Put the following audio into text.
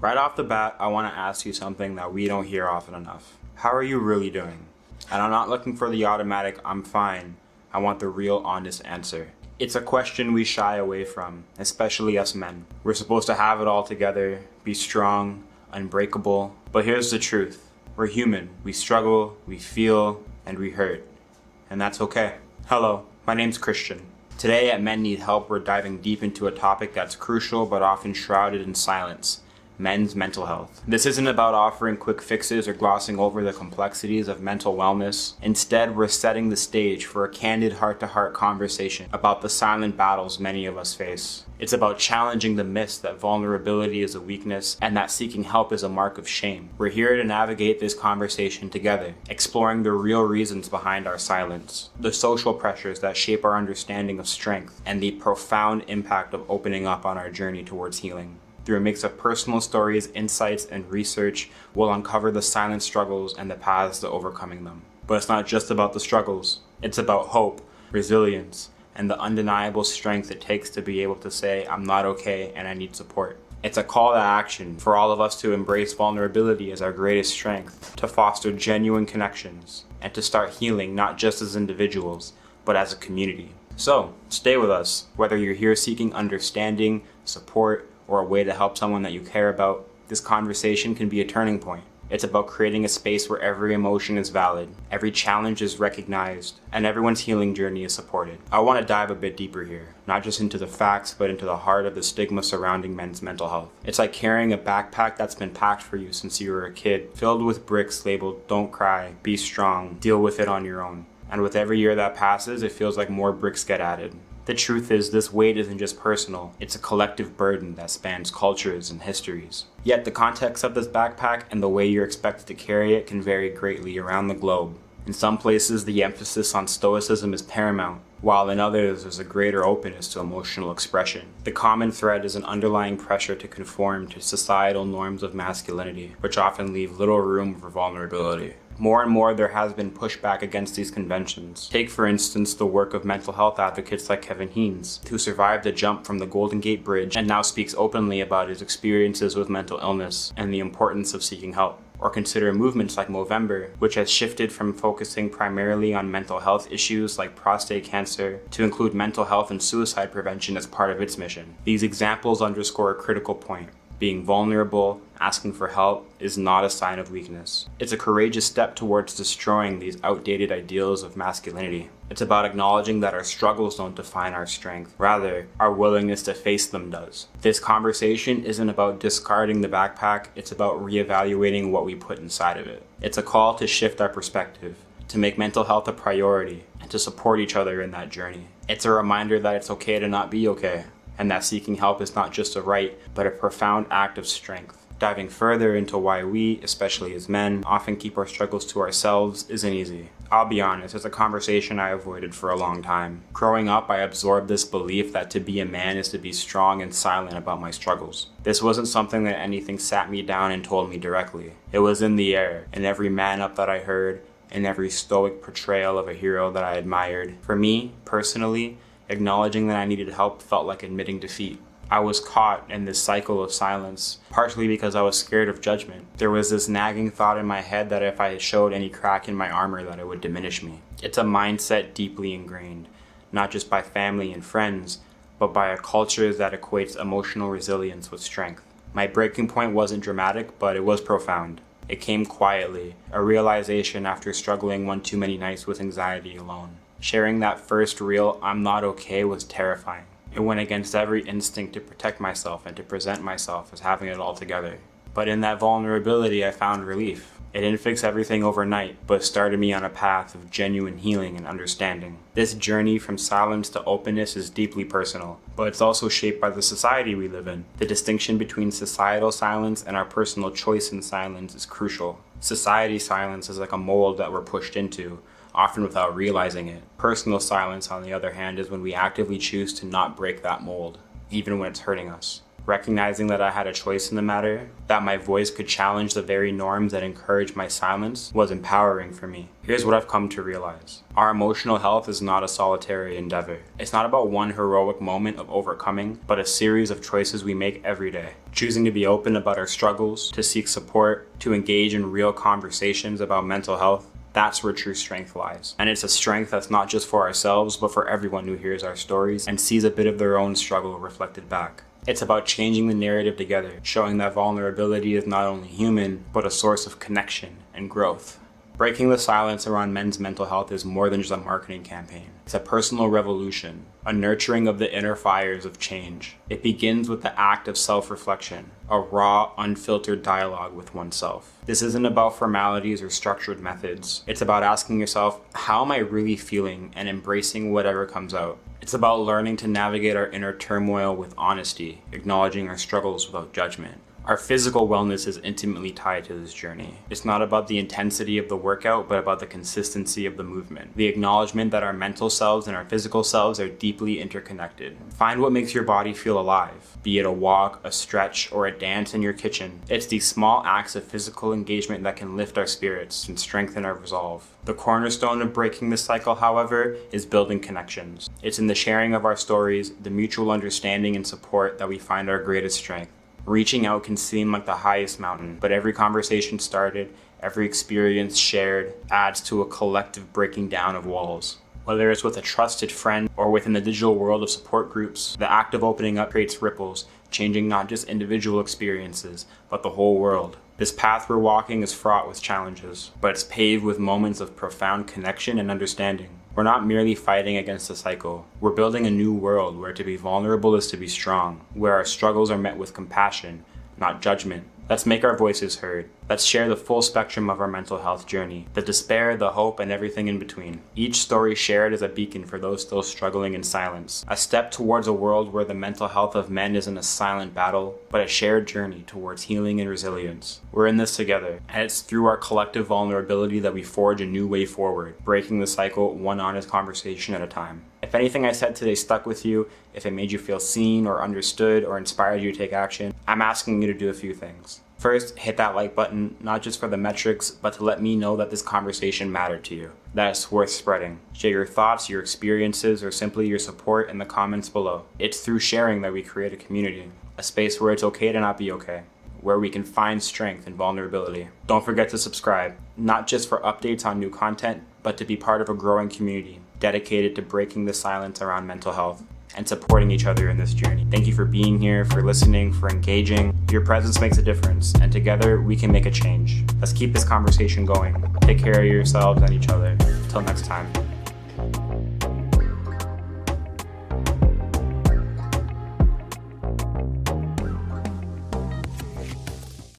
Right off the bat, I want to ask you something that we don't hear often enough. How are you really doing? And I'm not looking for the automatic, I'm fine. I want the real, honest answer. It's a question we shy away from, especially us men. We're supposed to have it all together, be strong, unbreakable. But here's the truth. We're human. We struggle, we feel, and we hurt. And that's okay. Hello, my name's Christian. Today at Men Need Help, we're diving deep into a topic that's crucial but often shrouded in silence. Men's mental health. This isn't about offering quick fixes or glossing over the complexities of mental wellness. Instead, we're setting the stage for a candid heart-to-heart conversation about the silent battles many of us face. It's about challenging the myths that vulnerability is a weakness and that seeking help is a mark of shame. We're here to navigate this conversation together, exploring the real reasons behind our silence, the social pressures that shape our understanding of strength, and the profound impact of opening up on our journey towards healing. Through a mix of personal stories, insights, and research, we'll uncover the silent struggles and the paths to overcoming them. But it's not just about the struggles. It's about hope, resilience, and the undeniable strength it takes to be able to say, I'm not okay and I need support. It's a call to action for all of us to embrace vulnerability as our greatest strength, to foster genuine connections, and to start healing not just as individuals, but as a community. So, stay with us. Whether you're here seeking understanding, support, or a way to help someone that you care about, this conversation can be a turning point. It's about creating a space where every emotion is valid, every challenge is recognized, and everyone's healing journey is supported. I want to dive a bit deeper here, not just into the facts, but into the heart of the stigma surrounding men's mental health. It's like carrying a backpack that's been packed for you since you were a kid, filled with bricks labeled, don't cry, be strong, deal with it on your own. And with every year that passes, it feels like more bricks get added. The truth is, this weight isn't just personal, it's a collective burden that spans cultures and histories. Yet the context of this backpack and the way you're expected to carry it can vary greatly around the globe. In some places, the emphasis on stoicism is paramount, while in others there's a greater openness to emotional expression. The common thread is an underlying pressure to conform to societal norms of masculinity, which often leave little room for vulnerability. More and more, there has been pushback against these conventions. Take, for instance, the work of mental health advocates like Kevin Heens, who survived a jump from the Golden Gate Bridge and now speaks openly about his experiences with mental illness and the importance of seeking help. Or consider movements like Movember, which has shifted from focusing primarily on mental health issues like prostate cancer to include mental health and suicide prevention as part of its mission. These examples underscore a critical point. Being vulnerable, asking for help, is not a sign of weakness. It's a courageous step towards destroying these outdated ideals of masculinity. It's about acknowledging that our struggles don't define our strength. Rather, our willingness to face them does. This conversation isn't about discarding the backpack, it's about reevaluating what we put inside of it. It's a call to shift our perspective, to make mental health a priority, and to support each other in that journey. It's a reminder that it's okay to not be okay, and that seeking help is not just a right, but a profound act of strength. Diving further into why we, especially as men, often keep our struggles to ourselves isn't easy. I'll be honest, it's a conversation I avoided for a long time. Growing up, I absorbed this belief that to be a man is to be strong and silent about my struggles. This wasn't something that anything sat me down and told me directly. It was in the air, in every man up that I heard, in every stoic portrayal of a hero that I admired. For me, personally, acknowledging that I needed help felt like admitting defeat. I was caught in this cycle of silence, partially because I was scared of judgment. There was this nagging thought in my head that if I showed any crack in my armor that it would diminish me. It's a mindset deeply ingrained, not just by family and friends, but by a culture that equates emotional resilience with strength. My breaking point wasn't dramatic, but it was profound. It came quietly, a realization after struggling one too many nights with anxiety alone. Sharing that first real "I'm not okay" was terrifying. It went against every instinct to protect myself and to present myself as having it all together. But in that vulnerability, I found relief. It didn't fix everything overnight, but started me on a path of genuine healing and understanding. This journey from silence to openness is deeply personal, but it's also shaped by the society we live in. The distinction between societal silence and our personal choice in silence is crucial. Society silence is like a mold that we're pushed into, often without realizing it. Personal silence, on the other hand, is when we actively choose to not break that mold, even when it's hurting us. Recognizing that I had a choice in the matter, that my voice could challenge the very norms that encourage my silence, was empowering for me. Here's what I've come to realize. Our emotional health is not a solitary endeavor. It's not about one heroic moment of overcoming, but a series of choices we make every day. Choosing to be open about our struggles, to seek support, to engage in real conversations about mental health. That's where true strength lies. And it's a strength that's not just for ourselves, but for everyone who hears our stories and sees a bit of their own struggle reflected back. It's about changing the narrative together, showing that vulnerability is not only human, but a source of connection and growth. Breaking the silence around men's mental health is more than just a marketing campaign. It's a personal revolution, a nurturing of the inner fires of change. It begins with the act of self-reflection, a raw, unfiltered dialogue with oneself. This isn't about formalities or structured methods. It's about asking yourself, how am I really feeling, and embracing whatever comes out. It's about learning to navigate our inner turmoil with honesty, acknowledging our struggles without judgment. Our physical wellness is intimately tied to this journey. It's not about the intensity of the workout, but about the consistency of the movement. The acknowledgement that our mental selves and our physical selves are deeply interconnected. Find what makes your body feel alive, be it a walk, a stretch, or a dance in your kitchen. It's these small acts of physical engagement that can lift our spirits and strengthen our resolve. The cornerstone of breaking this cycle, however, is building connections. It's in the sharing of our stories, the mutual understanding and support that we find our greatest strength. Reaching out can seem like the highest mountain, but every conversation started, every experience shared, adds to a collective breaking down of walls. Whether it's with a trusted friend or within the digital world of support groups, the act of opening up creates ripples, changing not just individual experiences, but the whole world. This path we're walking is fraught with challenges, but it's paved with moments of profound connection and understanding. We're not merely fighting against the cycle. We're building a new world where to be vulnerable is to be strong, where our struggles are met with compassion, not judgment. Let's make our voices heard. Let's share the full spectrum of our mental health journey, the despair, the hope, and everything in between. Each story shared is a beacon for those still struggling in silence, a step towards a world where the mental health of men isn't a silent battle, but a shared journey towards healing and resilience. We're in this together, and it's through our collective vulnerability that we forge a new way forward, breaking the cycle one honest conversation at a time. If anything I said today stuck with you, if it made you feel seen or understood or inspired you to take action, I'm asking you to do a few things. First, hit that like button, not just for the metrics, but to let me know that this conversation mattered to you, that it's worth spreading. Share your thoughts, your experiences, or simply your support in the comments below. It's through sharing that we create a community, a space where it's okay to not be okay, where we can find strength and vulnerability. Don't forget to subscribe, not just for updates on new content, but to be part of a growing community dedicated to breaking the silence around mental health and supporting each other in this journey. Thank you for being here, for listening, for engaging. Your presence makes a difference, and together we can make a change. Let's keep this conversation going. Take care of yourselves and each other. Until next time.